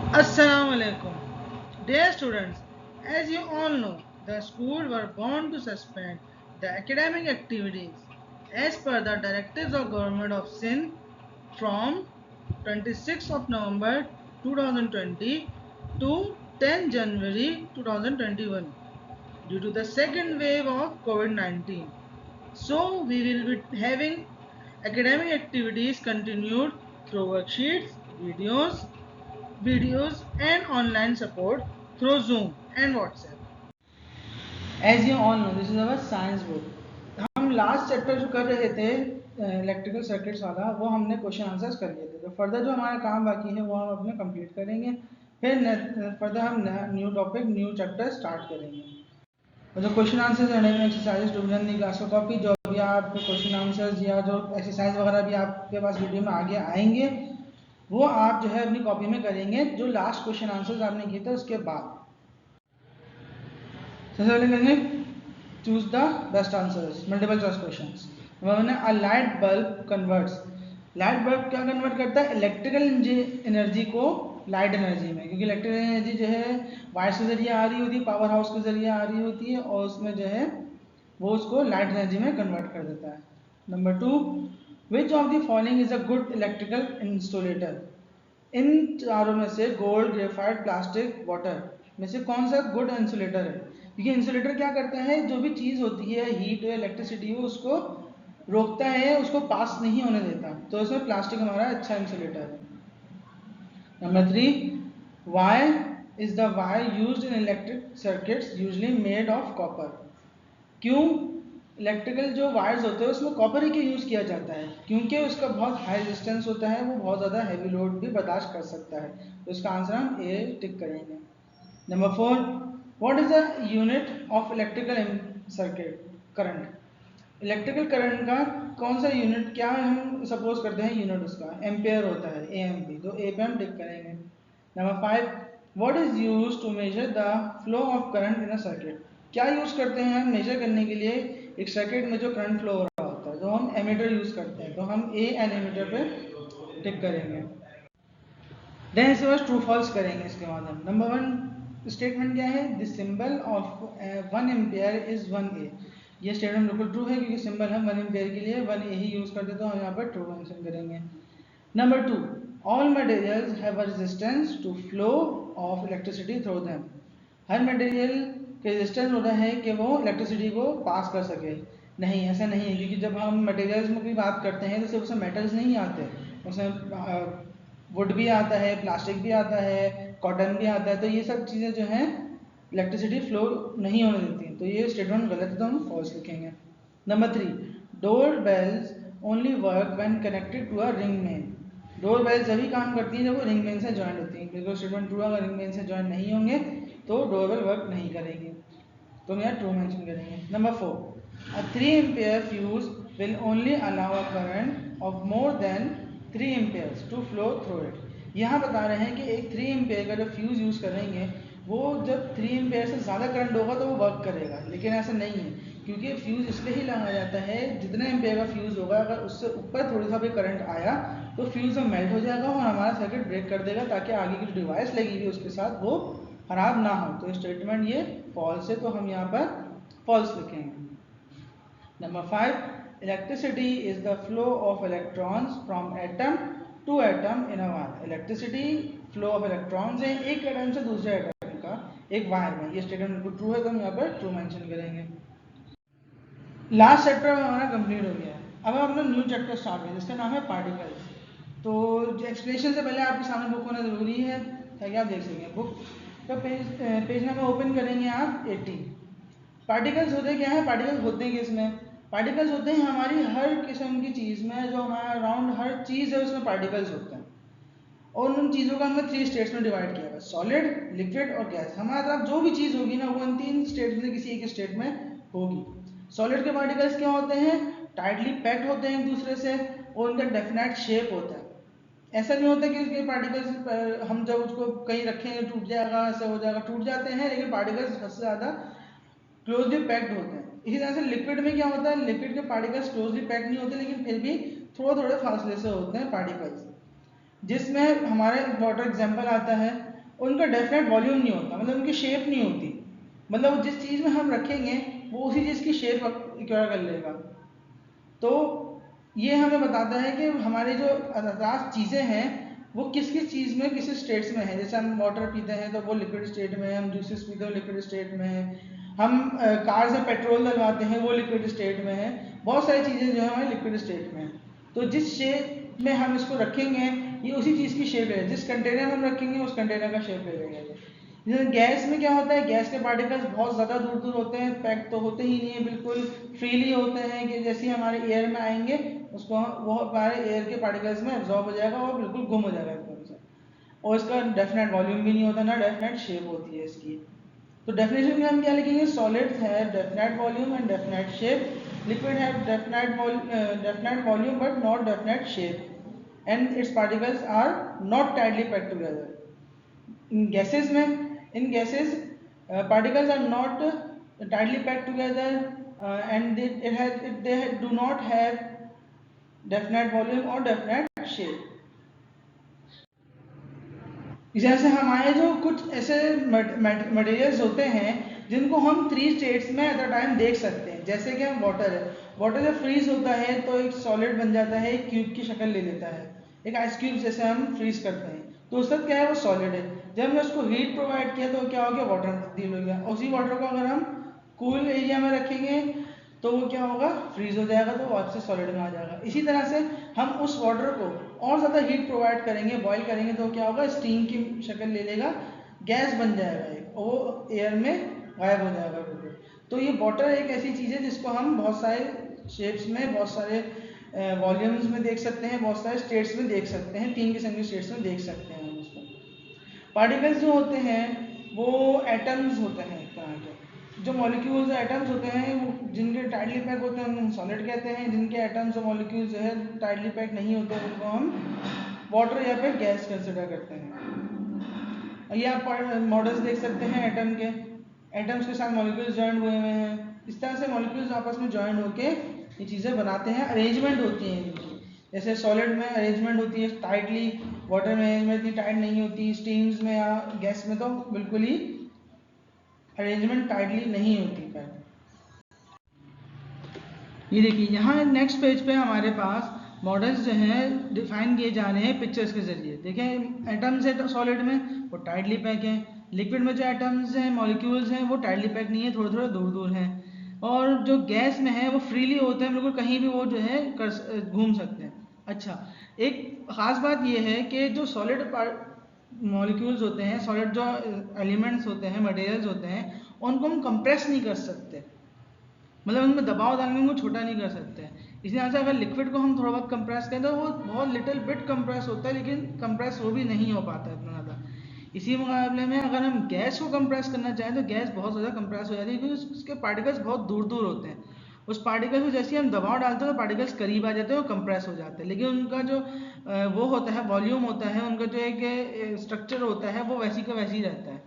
Assalamu alaikum. Dear students, as you all know, the school were bound to suspend the academic activities as per the directives of Government of Sindh from 26th of November 2020 to 10 January 2021 due to the second wave of COVID-19. So we will be having academic activities continued through worksheets, videos and online support through Zoom and WhatsApp. As you all know, this is our science book. हम last chapter जो कर रहे थे electrical circuits वाला वो हमने question answers कर लिए थे, तो फर्दर जो हमारा काम बाकी है वो हम अपने कंप्लीट करेंगे। फिर फर्दर हम new topic new chapter start करेंगे। और जो question answers and exercise to the class का कॉपी, जो भी आप क्वेश्चन आंसर्स या जो एक्सरसाइज वगैरह भी आपके पास वीडियो में आगे आएंगे वो आप जो है अपनी कॉपी में करेंगे जो लास्ट क्वेश्चन आंसर्स आपने किए थे उसके बाद। सबसे पहले करेंगे choose the best answers, multiple choice questions. A light bulb converts, light bulb क्या कन्वर्ट करता है? इलेक्ट्रिकल एनर्जी को लाइट एनर्जी में, क्योंकि इलेक्ट्रिकल एनर्जी जो है वायर्स के जरिए आ रही होती है, पावर हाउस के जरिए आ रही होती है और उसमें जो है वो उसको लाइट एनर्जी में कन्वर्ट कर देता है। Number 2, which of the following is a good electrical insulator? इन चारों में से गोल्ड, ग्रेफाइट, प्लास्टिक, वाटर में से कौन सा गुड इंसुलेटर है? क्योंकि इंसुलेटर क्या करता है, जो भी चीज़ होती है, हीट हो, इलेक्ट्रिसिटी हो, उसको रोकता है, उसको पास नहीं होने देता, तो इसमें प्लास्टिक हमारा अच्छा इंसुलेटर है। Number 3, why is the wire used in electric circuits usually made of copper? क्यों इलेक्ट्रिकल जो वायर्स होते हैं उसमें कॉपर ही क्यों यूज़ किया जाता है? क्योंकि उसका बहुत हाई रेजिस्टेंस होता है, वो बहुत ज़्यादा हैवी लोड भी बर्दाश्त कर सकता है, तो इसका आंसर हम ए टिक करेंगे। Number 4, what is the unit of electrical circuit current? Electrical current का कौन सा यूनिट, क्या हम सपोज करते हैं यूनिट उसका एम्पेयर होता है, एएमपी, तो ए पे हम टिक करेंगे। Number 5, what is use to measure the flow of current in a circuit? क्या यूज करते हैं हम मेजर करने के लिए एक सर्किट में जो करंट फ्लो हो रहा होता है, तो हम एमीटर यूज करते हैं, तो हम ए एन एमीटर पे टिक करेंगे। देन इसके बाद ट्रू फॉल्स करेंगे इसके बाद हम। नंबर 1 स्टेटमेंट क्या है? The symbol of 1 ampere is 1A। ये स्टेटमेंट बिल्कुल ट्रू है क्योंकि सिंबल हम 1 एम्पियर के लिए 1A ही यूज करते, तो हम यहाँ पर ट्रू मेंशन करेंगे। Number 2, all materials have a resistance to flow of electricity through them. हर मटेरियल का रेजिस्टेंस होता है कि वो इलेक्ट्रिसिटी को पास कर सके। नहीं, ऐसा नहीं है, क्योंकि जब हम मटेरियल्स में की बात करते हैं तो सिर्फ उसमें मेटल्स नहीं आते, उसमें वुड भी आता है, प्लास्टिक भी आता है, कॉटन भी आता है, तो ये सब चीज़ें जो हैं इलेक्ट्रिसिटी फ्लो नहीं होने देती हैं, तो ये स्टेटमेंट गलत है, तो हम फॉल्स लिखेंगे। Number 3, door bells only work when connected to a ring main. Door bells जब भी काम करती हैं जब वो रिंग मेन से ज्वाइन होती हैं, बिल्कुल स्टेटमेंट ट्रू है, अगर रिंग मेन से ज्वाइन नहीं होंगे तो डोर बेल वर्क नहीं करेगी, तो हम यहाँ ट्रू मेंशन करेंगे। Number 4, a 3 ampere fuse will only allow a current of more than 3 amperes to flow through it। यहाँ बता रहे हैं कि एक 3 एम्पेयर का जो फ्यूज़ यूज़ करेंगे वो जब 3 एम्पेयर से ज़्यादा करंट होगा तो वो वर्क करेगा, लेकिन ऐसा नहीं है, क्योंकि फ्यूज़ इसलिए ही लगाया जाता है, जितने एम्पेयर का फ्यूज़ होगा अगर उससे ऊपर थोड़ा सा भी करंट आया तो फ्यूज़ में मेल्ट हो जाएगा और हमारा सर्किट ब्रेक कर देगा, ताकि आगे की जो डिवाइस लगी हुई उसके साथ वो खराब ना हो। तो स्टेटमेंट ये फॉल्स है, तो हम यहाँ पर फॉल्स लिखेंगे। Number 5, electricity is the flow of electrons from atom to atom in a wire। Electricity flow of electrons है एक एटम से दूसरे एटम का एक वायर में, ये स्टेटमेंट बिल्कुल ट्रू है, तो हम यहाँ पर ट्रू मेंशन करेंगे। लास्ट चैप्टर हमारा कंप्लीट हो गया है, अब हम अपना न्यू चैप्टर स्टार्ट करें जिसका नाम है पार्टिकल्स। तो एक्सप्लेनेशन से पहले आपके सामने बुक होना ज़रूरी है ताकि आप देख सकें। बुक का पेज नंबर ओपन करेंगे आप 80। पार्टिकल्स होते क्या है? पार्टिकल्स होते हैं किसमें? पार्टिकल्स होते हैं हमारी हर किस्म की चीज़ में, जो हमारा अराउंड हर चीज़ है उसमें पार्टिकल्स होते हैं, और उन चीज़ों को हमने 3 स्टेट्स में डिवाइड किया है, सॉलिड, लिक्विड और गैस। हमारे तरफ जो भी चीज़ होगी ना वो इन 3 स्टेट्स में किसी एक स्टेट में होगी। सॉलिड के पार्टिकल्स क्या होते हैं? टाइटली पैक्ड होते हैं एक दूसरे से और उनका डेफिनेट शेप होता है। ऐसा नहीं होता कि उसके पार्टिकल्स हम जब उसको कहीं रखेंगे टूट जाएगा, ऐसा हो जाएगा, टूट जाते हैं, लेकिन पार्टिकल्स सबसे ज़्यादा क्लोजली पैक्ड होते हैं। इसी तरह से लिक्विड में क्या होता है? लिक्विड के पार्टिकल्स क्लोजली पैक्ड नहीं होते, लेकिन फिर भी थोड़े थोड़े फासले से होते हैं पार्टिकल्स, जिसमें हमारे वाटर एग्जाम्पल आता है। उनका डेफिनेट वॉल्यूम नहीं होता, मतलब उनकी शेप नहीं होती, मतलब जिस चीज़ में हम रखेंगे वो उसी चीज़ की शेप इक्वायर कर लेगा। तो ये हमें बताता है कि हमारी जो अदात चीज़ें हैं वो किस किस चीज़ में किस स्टेट्स में है। जैसे हम वाटर पीते हैं तो वो लिक्विड स्टेट में है, हम जूसेस पीते हैं लिक्विड स्टेट में है, हम कार से पेट्रोल डलवाते हैं वो लिक्विड स्टेट में है, बहुत सारी चीज़ें जो है हमारे लिक्विड स्टेट में है। तो जिस शेप में हम इसको रखेंगे ये उसी चीज़ की शेप है, जिस कंटेनर में हम रखेंगे उस कंटेनर का शेप ले लेगा। जैसे गैस में क्या होता है, गैस के पार्टिकल्स बहुत ज़्यादा दूर दूर होते हैं, पैक तो होते ही नहीं है, बिल्कुल फ्रीली होते हैं कि जैसे ही हमारे एयर में आएंगे उसको वो हमारे एयर के पार्टिकल्स में एब्जॉर्ब हो जाएगा और बिल्कुल गुम हो जाएगा एकदम से, और इसका डेफिनेट वॉल्यूम भी नहीं होता ना डेफिनेट शेप होती है इसकी। तो डेफिनेशन में हम क्या लिखेंगे, सॉलिड्स है definite volume and definite shape, liquid है definite volume but not definite shape and its particles are not tightly packed together. in gases में in gases particles are not tightly packed together and they do not have definite volume or definite shape। इस तरह से हमारे जो कुछ ऐसे materials होते हैं जिनको हम 3 स्टेट्स में एट अ टाइम देख सकते हैं, जैसे कि हम वाटर है, वाटर जब फ्रीज होता है तो एक सॉलिड बन जाता है, एक क्यूब की शक्ल ले लेता है, एक आइस क्यूब जैसे हम फ्रीज करते हैं तो उस वक्त क्या है वो सॉलिड है। जब हमने उसको हीट प्रोवाइड किया तो क्या हो गया, वाटर में तब्दील हो गया। उसी वाटर को अगर हम कूल एरिया में रखेंगे तो वो क्या होगा, फ्रीज हो जाएगा, तो वापस से सॉलिड में आ जाएगा। इसी तरह से हम उस वाटर को और ज़्यादा हीट प्रोवाइड करेंगे, बॉईल करेंगे तो क्या होगा, स्टीम की शक्ल ले लेगा, गैस बन जाएगा एक, और वो एयर में गायब हो जाएगा बिल्कुल। तो ये वाटर एक ऐसी चीज़ है जिसको हम बहुत सारे शेप्स में, बहुत सारे वॉल्यूम्स में देख सकते हैं, बहुत सारे स्टेट्स में देख सकते हैं, 3 किस्म के स्टेट्स में देख सकते हैं हम उसको। पार्टिकल्स जो होते हैं वो एटम्स होते हैं एक तरह के, जो मॉलिक्यूल्स एटम्स होते हैं वो जिनके टाइटली पैक होते हैं उनको सॉलिड कहते हैं, जिनके एटम्स और मॉलिक्यूल्स जो है टाइटली पैक नहीं होते उनको हम वाटर या फिर गैस कंसिडर करते हैं। ये आप मॉडल्स देख सकते हैं एटम के, एटम्स के साथ मॉलिक्यूल्स जॉइंट हुए हुए हैं, इस तरह से मॉलिक्यूल्स आपस में जॉइंट होके ये चीज़ें बनाते हैं, अरेंजमेंट होती हैं इनकी। जैसे सॉलिड में अरेंजमेंट होती है टाइटली, वाटर में अरेंजमेंट इतनी टाइट नहीं होती, स्टीम्स में या गैस में तो बिल्कुल ही अरेंजमेंट टाइटली नहीं होती है। ये देखिए यहाँ नेक्स्ट पेज पे हमारे पास मॉडल्स जो हैं डिफाइन किए जा रहे हैं पिक्चर्स के जरिए। देखें एटम्स है सॉलिड में वो टाइटली पैक हैं, लिक्विड में जो एटम्स हैं मॉलिक्यूल्स हैं वो टाइटली पैक नहीं है, थोड़े थोड़े दूर दूर हैं, और जो गैस में है वो फ्रीली होते हैं, बिल्कुल कहीं भी वो जो है घूम सकते हैं। अच्छा, एक ख़ास बात ये है कि जो सॉलिड मॉलिक्यूल्स होते हैं, सॉलिड जो एलिमेंट्स होते हैं, मटेरियल्स होते हैं, उनको हम कंप्रेस नहीं कर सकते, मतलब उनमें दबाव डालने को छोटा नहीं कर सकते हैं। इसी तरह से अगर लिक्विड को हम थोड़ा बहुत कंप्रेस करें तो वो बहुत लिटिल बिट कंप्रेस होता है, लेकिन कंप्रेस वो भी नहीं हो पाता है इतना ज़्यादा। इसी मुकाबले में अगर हम गैस को कंप्रेस करना चाहें तो गैस बहुत ज़्यादा कंप्रेस हो जाती है, क्योंकि उसके पार्टिकल्स बहुत दूर दूर होते हैं। उस पार्टिकल्स को जैसे हम दबाव डालते हैं तो पार्टिकल्स करीब आ जाते हैं, वो कंप्रेस हो जाते हैं, लेकिन उनका जो वो होता है वॉल्यूम होता है, उनका जो एक स्ट्रक्चर होता है वो वैसी का वैसी ही रहता है।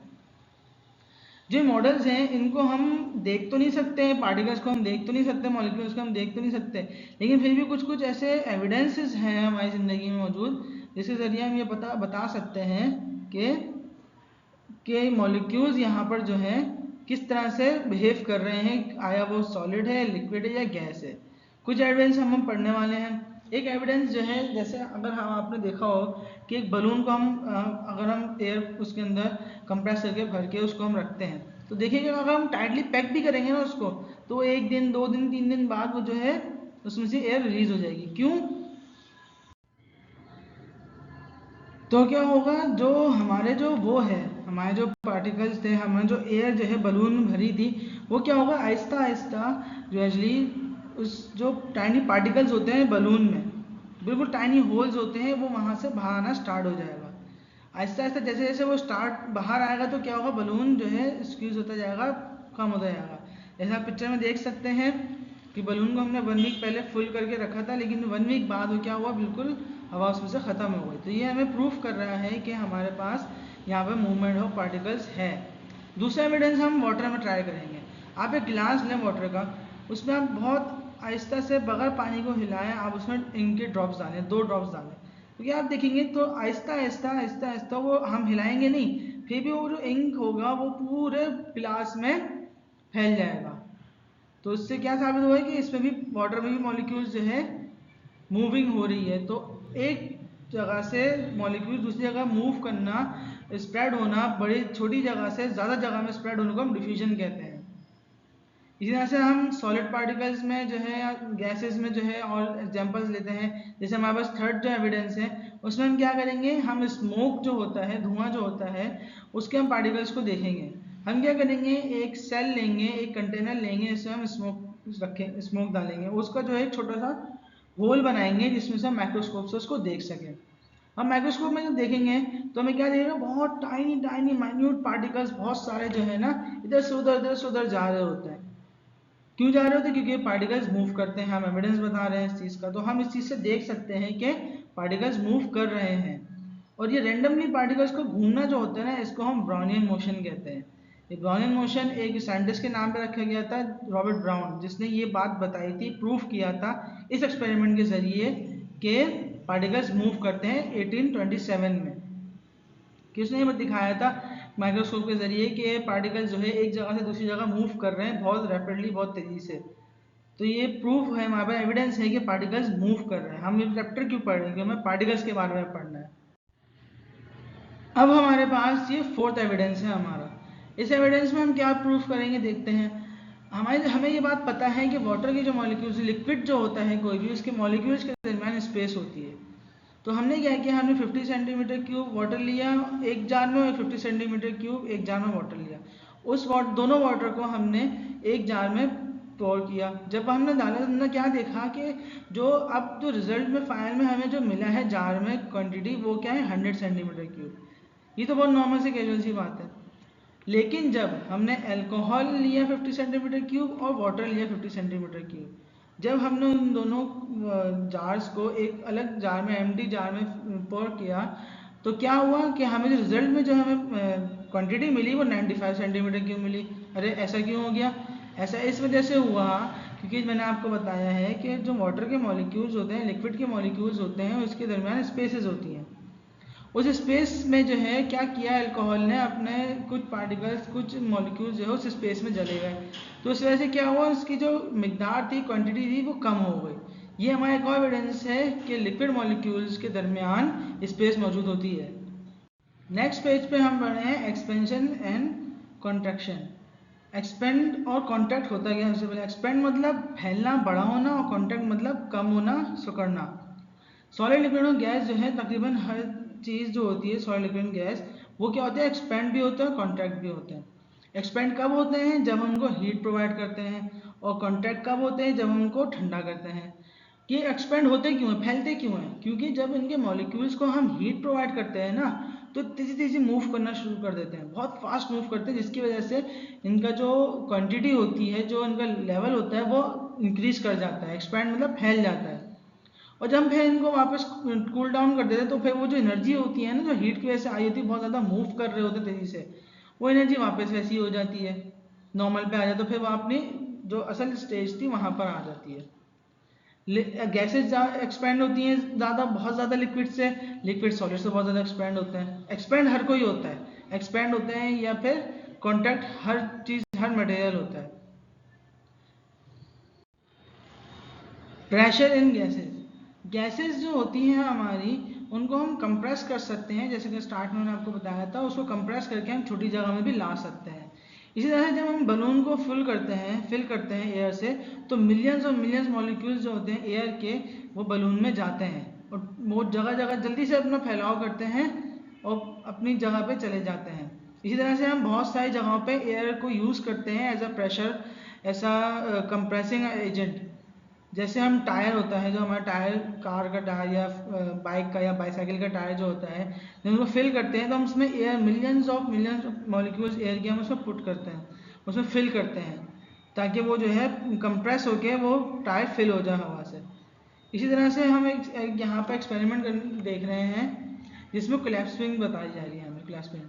जो मॉडल्स हैं इनको हम देख तो नहीं सकते हैं, पार्टिकल्स को हम देख तो नहीं सकते, मॉलिक्यूल्स को हम देख तो नहीं सकते, लेकिन फिर भी कुछ कुछ ऐसे एविडेंसेस हैं हमारी ज़िंदगी में मौजूद जिसके ज़रिए हम ये बता सकते हैं कि मॉलिक्यूल्स यहाँ पर जो हैं किस तरह से बिहेव कर रहे हैं, आया वो सॉलिड है, लिक्विड है या गैस है। कुछ एविडेंस हम पढ़ने वाले हैं। एक एविडेंस जो है, जैसे अगर हम आपने देखा हो कि एक बलून को हम अगर हम एयर उसके अंदर कंप्रेस करके भर के उसको हम रखते हैं तो देखिएगा अगर हम टाइटली पैक भी करेंगे ना उसको तो 1 दिन 2 दिन 3 दिन बाद वो जो है उसमें से एयर रिलीज हो जाएगी। क्यों? तो क्या होगा, जो हमारे जो वो है, हमारे जो पार्टिकल्स थे, हमारे जो एयर जो है बलून में भरी थी, वो क्या होगा आहिस्ता आहिस्ता ग्रेजुअली उस जो टाइनी पार्टिकल्स होते हैं बलून में, बिल्कुल टाइनी होल्स होते हैं, वो वहाँ से बाहर आना स्टार्ट हो जाएगा। आहिस्ता आहिस्ता जैसे जैसे वो स्टार्ट बाहर आएगा तो क्या होगा, बलून जो है स्क्वीज होता जाएगा, कम होता जाएगा। जैसे आप पिक्चर में देख सकते हैं कि बलून को हमने 1 वीक पहले फुल करके रखा था, लेकिन 1 वीक बाद वो क्या हुआ, बिल्कुल हवा उसमें से ख़त्म हो गई। तो ये हमें प्रूफ कर रहा है कि हमारे पास यहाँ पर मूवमेंट ऑफ पार्टिकल्स है। दूसरा एविडेंस हम वाटर में ट्राई करेंगे। आप एक गिलास लें वाटर का, उसमें आप बहुत आहिस्ता से बगैर पानी को हिलाएं, आप उसमें इनके ड्रॉप्स डालें, 2 ड्रॉप्स डालें, क्योंकि आप देखेंगे तो आहिस्ता आहिस्ता आहिस्ता आहिस्ता वो हम हिलाएंगे नहीं, फिर भी वो जो इंक होगा वो पूरे गिलास में फैल जाएगा। तो इससे क्या साबित हुआ है कि इसमें भी वाटर में भी मॉलिक्यूल्स जो है मूविंग हो रही है। तो एक जगह से मॉलिक्यूल दूसरी जगह मूव करना, स्प्रेड होना, बड़ी छोटी जगह से ज़्यादा जगह में स्प्रेड होने को हम डिफ्यूजन कहते हैं। इसी तरह से हम सॉलिड पार्टिकल्स में जो है या गैसेस में जो है और एग्जांपल्स लेते हैं। जैसे हमारे पास थर्ड जो एविडेंस है उसमें हम क्या करेंगे, हम स्मोक जो होता है, धुआं जो होता है, उसके हम पार्टिकल्स को देखेंगे। हम क्या करेंगे, एक सेल लेंगे, एक कंटेनर लेंगे, इसमें हम स्मोक रखें, स्मोक डालेंगे, उसका जो है एक छोटा सा होल बनाएंगे जिसमें से हम माइक्रोस्कोप से उसको देख सकें। हम माइक्रोस्कोप में जब देखेंगे तो हमें क्या देखेगा, बहुत टाइनी टाइनी माइन्यूट पार्टिकल्स बहुत सारे जो है ना इधर से उधर जा रहे होते हैं। क्यों जा रहे होते हैं? क्योंकि पार्टिकल्स मूव करते हैं। हम एविडेंस बता रहे हैं इस चीज़ का, तो हम इस चीज़ से देख सकते हैं कि पार्टिकल्स मूव कर रहे हैं। और ये रेंडमली पार्टिकल्स को घूमना जो होता है ना, इसको हम ब्राउनियन मोशन कहते हैं। ये ब्राउनियन मोशन एक साइंटिस्ट के नाम पे रखा गया था, रॉबर्ट ब्राउन, जिसने ये बात बताई थी, प्रूफ किया था इस एक्सपेरिमेंट के जरिए कि पार्टिकल्स मूव करते हैं 1827 में। किसने ये दिखाया था माइक्रोस्कोप के जरिए कि पार्टिकल्स जो है एक जगह से दूसरी जगह मूव कर रहे हैं बहुत रैपिडली, बहुत तेजी से। तो ये प्रूफ है, हमारे पास एविडेंस है कि पार्टिकल्स मूव कर रहे हैं। हम ये चैप्टर क्यों पढ़ रहे हैं? क्योंकि हमें पार्टिकल्स के बारे में पढ़ना है। अब हमारे पास ये फोर्थ एविडेंस है हमारा। इस एविडेंस में हम क्या प्रूफ करेंगे, देखते हैं। हमें ये बात पता है कि वाटर के जो मॉलिक्यूल्स, लिक्विड जो होता है कोई भी, उसके मॉलिक्यूल्स के दरमियान स्पेस होती है। तो हमने क्या किया, हमने 50 सेंटीमीटर क्यूब वाटर लिया एक जार में, और 50 सेंटीमीटर क्यूब एक जार में वाटर लिया। उस दोनों वाटर को हमने एक जार में पोर किया। जब हमने डाला तो हमने क्या देखा कि जो अब जो रिजल्ट में फाइनल में हमें जो मिला है जार में क्वांटिटी, वो क्या है, 100 सेंटीमीटर क्यूब। ये तो बहुत नॉर्मल से कैजुअल सी बात है। लेकिन जब हमने अल्कोहल लिया 50 सेंटीमीटर क्यूब और वाटर लिया 50 सेंटीमीटर क्यूब, जब हमने उन दोनों जार्स को एक अलग जार में, एम्प्टी जार में पोर किया, तो क्या हुआ कि हमें जो रिजल्ट में जो हमें क्वांटिटी मिली वो 95 सेंटीमीटर क्यूब मिली। अरे ऐसा क्यों हो गया? ऐसा इस वजह से हुआ क्योंकि मैंने आपको बताया है कि जो वाटर के मॉलिक्यूल्स होते हैं, लिक्विड के मॉलिक्यूल्स होते हैं, उसके दरमियान स्पेसेस होती हैं। उस स्पेस में जो है क्या किया, अल्कोहल ने अपने कुछ पार्टिकल्स, कुछ मॉलिक्यूल्स जो है उस स्पेस में जले गए। तो इस वजह से क्या हुआ, उसकी जो मिकदार थी, क्वांटिटी थी, वो कम हो गई। ये हमारा एक और एविडेंस है कि लिक्विड मॉलिक्यूल्स के दरमियान स्पेस मौजूद होती है। नेक्स्ट पेज पे हम पढ़े हैं एक्सपेंशन एंड कॉन्ट्रैक्शन। एक्सपेंड और कॉन्ट्रैक्ट होता क्या है? सबसे पहले एक्सपेंड मतलब फैलना, बड़ा होना, और कॉन्ट्रैक्ट मतलब कम होना, सिकुड़ना। सॉलिड, लिक्विड और गैस जो है, तकरीबन हर चीज़ जो होती है सॉलिड, लिक्विड, गैस, वो क्या होता है, एक्सपेंड भी होता है, कॉन्ट्रैक्ट भी होते हैं। एक्सपेंड कब होते हैं? जब हम उनको हीट प्रोवाइड करते हैं। और कॉन्ट्रैक्ट कब होते हैं? जब हम उनको ठंडा करते हैं। ये एक्सपेंड होते क्यों हैं, फैलते क्यों हैं? क्योंकि जब इनके मॉलिक्यूल्स को हम हीट प्रोवाइड करते हैं ना, तो तेज़ी तेज़ी मूव करना शुरू कर देते हैं, बहुत फास्ट मूव करते हैं, जिसकी वजह से इनका जो क्वांटिटी होती है, जो इनका लेवल होता है, वो इंक्रीज कर जाता है। एक्सपेंड मतलब फैल जाता है। और जब फिर इनको वापस कूल डाउन कर देते हैं, तो फिर वो जो एनर्जी होती है ना, जो हीट की वजह से आई होती है, बहुत ज़्यादा मूव कर रहे होते हैं तेज़ी से, वो एनर्जी वापस वैसी हो जाती है, नॉर्मल पे आ जाए, तो फिर वो अपनी जो असल स्टेज थी वहाँ पर आ जाती है। गैसेज एक्सपेंड होती हैं ज़्यादा, बहुत ज़्यादा लिक्विड से। लिक्विड सॉलिड से बहुत ज़्यादा एक्सपेंड होते हैं। एक्सपेंड हर कोई होता है, एक्सपेंड होते हैं, या फिर कॉन्टैक्ट हर चीज़, हर मटेरियल होता है। प्रेशर इन गैसेज, गैसेज जो होती हैं हमारी, उनको हम कंप्रेस कर सकते हैं। जैसे कि स्टार्ट में मैंने आपको बताया था, उसको कंप्रेस करके हम छोटी जगह में भी ला सकते हैं। इसी तरह जब हम बलून को फिल करते हैं एयर से, तो मिलियंस और मिलियंस मॉलिक्यूल्स जो होते हैं एयर के, वो बलून में जाते हैं, और वो जगह जगह जल्दी से अपना फैलाव करते हैं और अपनी जगह पे चले जाते हैं। इसी तरह से हम बहुत सारी जगहों पे एयर को यूज़ करते हैं एज अ प्रेशर, ऐसा कंप्रेसिंग एजेंट। जैसे हम टायर होता है, जो हमारा टायर, कार का टायर या बाइक का या बाईसाइकिल का टायर जो होता है, जब उसको फिल करते हैं तो हम उसमें air, millions of molecules air के हम उसमें पुट करते हैं, उसमें फिल करते हैं, ताकि वो जो है कंप्रेस होके वो टायर फिल हो जाए हवा से। इसी तरह से हम एक यहाँ पर एक्सपेरिमेंट देख रहे हैं जिसमें कोलैप्सिंग बताई जा रही है हमें, कोलैप्सिंग।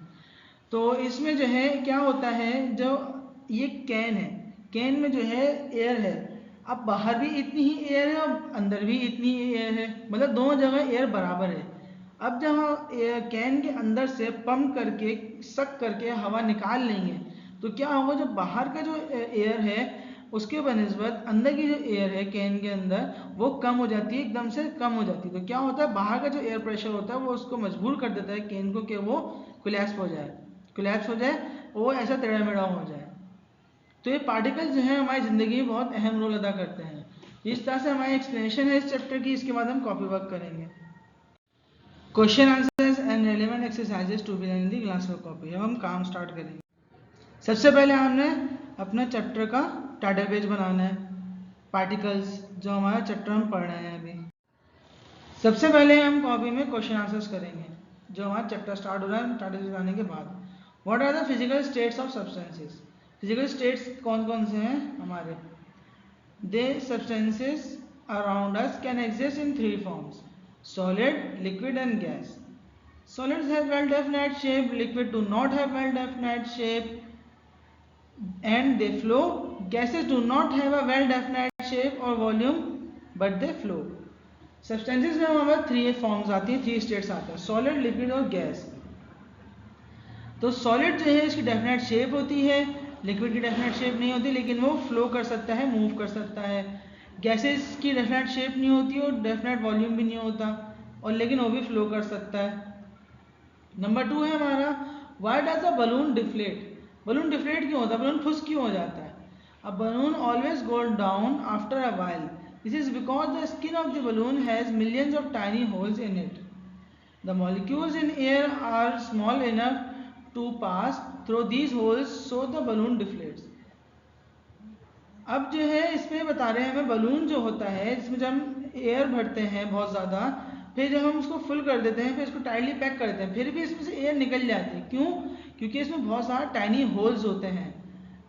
तो इसमें जो है क्या होता है, जो ये कैन है, कैन में जो है एयर है। अब बाहर भी इतनी ही एयर है और अंदर भी इतनी ही एयर है, मतलब दोनों जगह एयर बराबर है। अब जब हम कैन के अंदर से पंप करके सक करके हवा निकाल लेंगे तो क्या होगा, जो बाहर का जो एयर है उसके बनिस्बत अंदर की जो एयर है कैन के अंदर वो कम हो जाती है, एकदम से कम हो जाती है। तो क्या होता है, बाहर का जो एयर प्रेशर होता है वो उसको मजबूर कर देता है कैन को कि वो कोलैप्स हो जाए, वो ऐसा टेढ़ा मेढ़ा हो जाए। तो ये पार्टिकल्स जो है हमारी ज़िंदगी में बहुत अहम रोल अदा करते हैं। इस तरह से हमारी एक्सप्लेनेशन है इस चैप्टर की, इसके बाद हम कॉपी वर्क करेंगे। Question answers and relevant exercises to be done in the class work copy. अब हम काम स्टार्ट करेंगे। सबसे पहले हमने अपना चैप्टर का टाइटल पेज बनाना है, पार्टिकल्स जो हमारा चैप्टर हम पढ़ रहे हैं अभी। सबसे पहले हम कॉपी में क्वेश्चन आंसर्स करेंगे जो हमारा चैप्टर स्टार्ट हो रहा है टाइटल पेज बनाने के बाद। What are the physical states of substances. Physical states कौन कौन से हैं हमारे। They substances around us can exist in 3 forms, solid, liquid and gas. Solids have well definite shape, liquid do not have well definite shape and they flow. Gases do not have a well definite shape or volume but they flow. Substances में हमारे 3 forms आती हैं, 3 states आते हैं, solid, liquid और gas. तो solid जो है इसकी डेफिनेट शेप होती है, लिक्विड की डेफिनेट शेप नहीं होती लेकिन वो फ्लो कर सकता है, मूव कर सकता है। गैसेस की डेफिनेट शेप नहीं होती और डेफिनेट वॉल्यूम भी नहीं होता और लेकिन वो भी फ्लो कर सकता है। नंबर 2 है हमारा, why does the balloon deflate. Balloon deflate क्यों होता है, बलून फुस क्यों हो जाता है। A balloon always goes down after a while, this is because the skin of the balloon has millions of tiny holes in it. The molecules in air are small enough to pass through these holes so the balloon deflates. अब जो है इसमें बता रहे हैं हमें balloon जो होता है जिसमें जब हम एयर भरते हैं बहुत ज़्यादा, फिर जब हम उसको फुल कर देते हैं, फिर इसको टाइटली पैक करते हैं, फिर भी इसमें से एयर निकल जाती है। क्यों, क्योंकि इसमें बहुत सारा टाइनी होल्स होते हैं,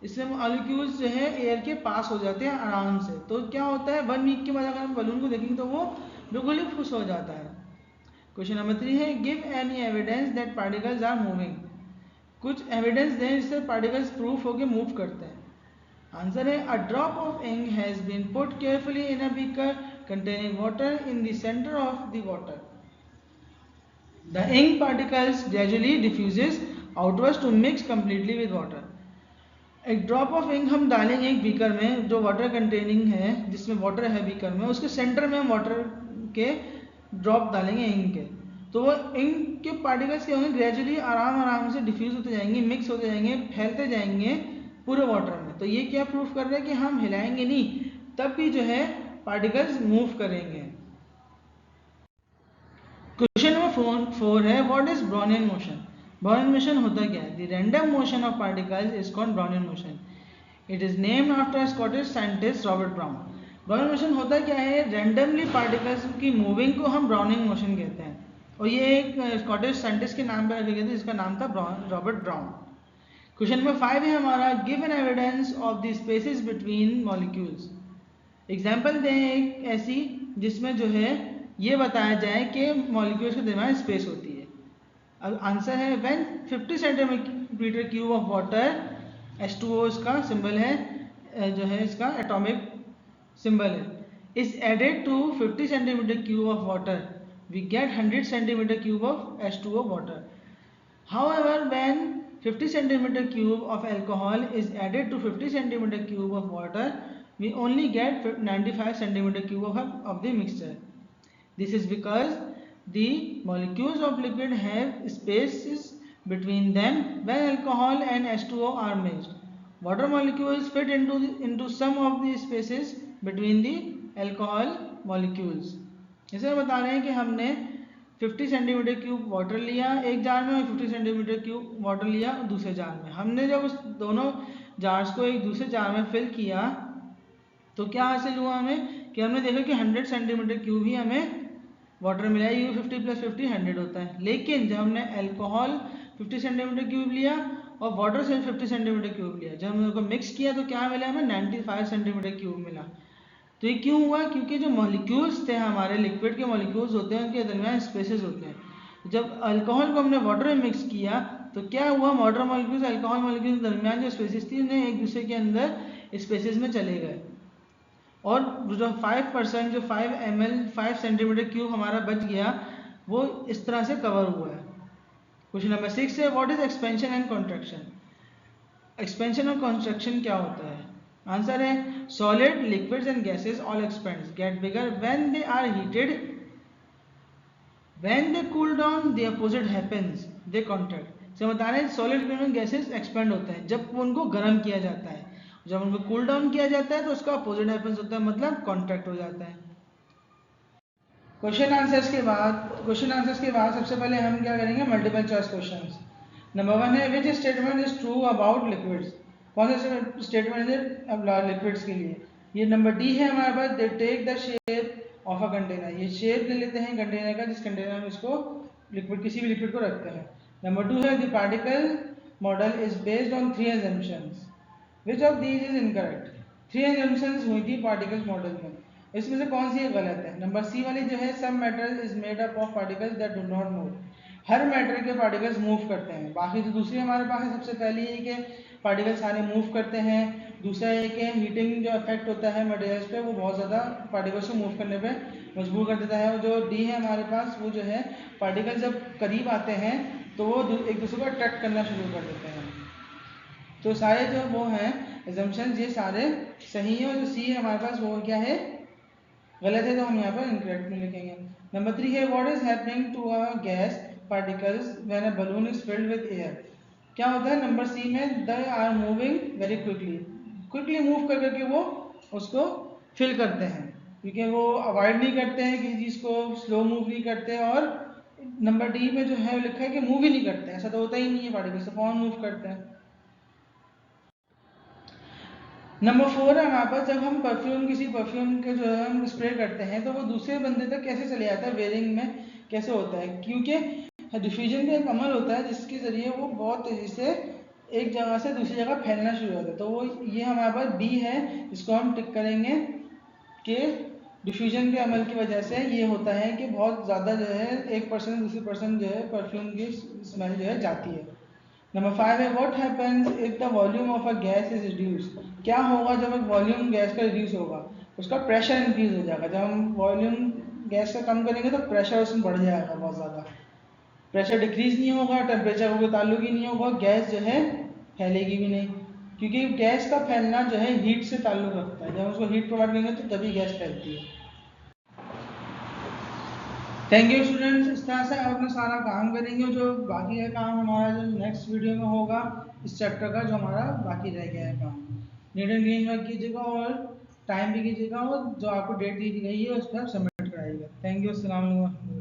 इससे मॉलिक्यूल्स जो है एयर के पास हो जाते हैं आराम से। तो क्या होता है 1 वीक के बाद अगर हम बलून को देखेंगे तो वो बिल्कुल ही खुश हो जाता है। क्वेश्चन नंबर 3 है, give any evidence that particles are moving. कुछ एविडेंस दें जिससे पार्टिकल्स प्रूफ होकर मूव करते हैं। आंसर है, a drop of ink has been put carefully in a beaker containing water in the center of the water. The ink particles gradually diffuses outwards to mix completely with water. एक drop of ink हम डालेंगे एक beaker में जो water containing है, जिसमें water है beaker में, उसके सेंटर में हम वाटर के ड्रॉप डालेंगे इंक के, तो वो इंक के पार्टिकल्स क्या होंगे, ग्रेजुअली आराम से डिफ्यूज होते जाएंगे, मिक्स होते जाएंगे, फैलते जाएंगे पूरे वाटर में। तो ये क्या प्रूफ कर रहा है कि हम हिलाएंगे नहीं तब भी जो है पार्टिकल्स मूव करेंगे। क्वेश्चन नंबर 4 है, what is Brownian motion. Brownian motion होता क्या है। The random motion of particles is called Brownian motion. It is named after Scottish scientist Robert brown. Brownian motion होता क्या है, रैंडमली पार्टिकल्स की moving को हम ब्राउनिंग मोशन कहते हैं और ये एक स्कॉटिश साइंटिस्ट के नाम पर रखे गए थे जिसका नाम था रॉबर्ट ब्राउन। क्वेश्चन नंबर 5 है हमारा, give an evidence of the spaces between molecules. Example दें एक ऐसी जिसमें जो है ये बताया जाए कि मॉलिक्यूल्स के दरमियान स्पेस होती है। अब आंसर है, when 50 centimetre cube of water, H2O इसका सिंबल है, जो है इसका एटॉमिक सिंबल है, is added to 50 centimetre cube of water, we get 100 centimeter cube of H2O water. However, when 50 centimeter cube of alcohol is added to 50 centimeter cube of water, we only get 95 centimeter cube of the mixture. This is because the molecules of liquid have spaces between them when alcohol and H2O are mixed. Water molecules fit into some of the spaces between the alcohol molecules. जैसे बता रहे हैं कि हमने 50 centimetre cube water लिया एक jar में और 50 सेंटीमीटर क्यूब वाटर लिया दूसरे जार में। हमने जब उस दोनों जार्स को एक दूसरे जार में फिल किया तो क्या हासिल हुआ हमें कि हमने देखा कि 100 सेंटीमीटर क्यूब ही हमें वाटर मिला। यू 50 + 50 100 होता है। लेकिन जब हमने अल्कोहल 50 सेंटीमीटर क्यूब लिया और वाटर से 50 सेंटीमीटर क्यूब लिया, जब हमने उनको मिक्स किया तो क्या मिला हमें, 95 सेंटीमीटर क्यूब मिला। तो ये क्यों हुआ, क्योंकि जो मॉलिक्यूल्स थे हमारे लिक्विड के मॉलिक्यूल्स होते हैं उनके दरमियान स्पेसेस होते हैं। जब अल्कोहल को हमने वाटर में मिक्स किया तो क्या हुआ, वाटर मॉलिक्यूल्स अल्कोहल मॉलिक्यूल्स के दरमियान जो स्पेसेस थी उन्हें एक दूसरे के अंदर स्पेसेस में चले गए और जो 5% जो 5 ml 5 सेंटीमीटर क्यूब हमारा बच गया वो इस तरह से कवर हुआ है। क्वेश्चन नंबर 6 है what is expansion and contraction. Expansion और कॉन्ट्रैक्शन क्या होता है? आंसर है solid liquids and gases all expands get bigger when they are heated, when they cool down the opposite happens they contract. से बता रहे हैं solid liquid and gases expand होते हैं जब उनको गर्म किया जाता है, जब उनको कूल डाउन किया जाता है तो उसका अपोजिट हैपेंस होता है, मतलब कॉन्ट्रैक्ट हो जाता है। क्वेश्चन आंसर्स के बाद सबसे पहले हम क्या करेंगे, मल्टीपल चॉइस क्वेश्चंस। नंबर 1 है which statement is true about liquids. कौन सा स्टेटमेंट है लिक्विड्स के लिए? ये नंबर डी है हमारे पास, they take the shape of a container. ये शेप ले लेते हैं कंटेनर का, जिस कंटेनर में इसको लिक्विड, किसी भी लिक्विड को रखते हैं। नंबर 2 है the particle model is based on 3 assumptions, which of these is incorrect. 3 assumptions हुई थी पार्टिकल मॉडल में, इसमें से कौन सी गलत है? नंबर सी वाली जो है, सब matter is made up of particles that do not move. Her matter के पार्टिकल्स मूव करते हैं। बाकी तो दूसरी हमारे पास है, सबसे पहली है कि पार्टिकल्स सारे मूव करते हैं। दूसरा है कि हीटिंग जो इफेक्ट होता है मटेरियल्स पे, वो बहुत ज़्यादा पार्टिकल्स को मूव करने पे मजबूर कर देता है। और जो डी है हमारे पास, वो जो है पार्टिकल्स जब करीब आते हैं तो वो एक दूसरे को अट्रैक्ट करना शुरू कर देते हैं। तो सारे जो वो हैं assumptions ये सारे सही हैं, और जो सी है हमारे पास वो क्या है, गलत है, तो हम यहाँ पर इनकरेक्ट में लिखेंगे। नंबर 3 है what is happening to a gas particles when a balloon is filled with air. क्या होता है नंबर सी में, they are moving very quickly, quickly move कर करके वो उसको फिल करते हैं, क्योंकि वो अवॉइड नहीं करते हैं किसी चीज़ को, स्लो मूव नहीं करते। और नंबर डी में जो है लिखा है कि मूव ही नहीं करते हैं, ऐसा तो होता ही नहीं है, पार्टिकल्स तो कौन मूव करते हैं। नंबर 4 है हमारे पास, जब हम परफ्यूम, किसी परफ्यूम के जो है हम स्प्रे करते हैं तो वो दूसरे बंदे तक कैसे चले जाता है, वेयरिंग में कैसे होता है? क्योंकि डिफ्यूजन का एक अमल होता है जिसके ज़रिए वो बहुत तेज़ी से एक जगह से दूसरी जगह फैलना शुरू होता है। तो वो ये हमारे पास बी है, इसको हम टिक करेंगे कि डिफ्यूजन के अमल की वजह से ये होता है कि बहुत ज़्यादा जो है एक पर्सन दूसरी पर्सन जो है परफ्यूम की स्मेल जो है जाती है। नंबर 5 है what happens if the volume of a gas is reduce. क्या होगा जब एक वॉल्यूम गैस का रिड्यूस होगा? उसका प्रेशर इंक्रीज हो जाएगा। जब हम वॉल्यूम गैस का कम करेंगे तो प्रेशर उसमें बढ़ जाएगा बहुत ज़्यादा। प्रेशर डिक्रीज नहीं होगा, टेम्परेचर का कोई ताल्लुक ही नहीं होगा, गैस जो है फैलेगी भी नहीं, क्योंकि गैस का फैलना जो है हीट से ताल्लुक रखता है। जब उसको हीट प्रोवाइड करेंगे तो तभी गैस फैलती है। थैंक यू स्टूडेंट्स, इस तरह से आप अपना सारा काम करेंगे। जो बाकी है काम हमारा जो नेक्स्ट वीडियो में होगा इस चैप्टर का, जो हमारा बाकी रह गया है काम, नीट एंड क्लीन वर्क कीजिएगा और टाइम भी कीजिएगा, और जो आपको डेट दी गई है उस पर आप सबमिट कराइएगा। थैंक यू, अस्सलाम वालेकुम।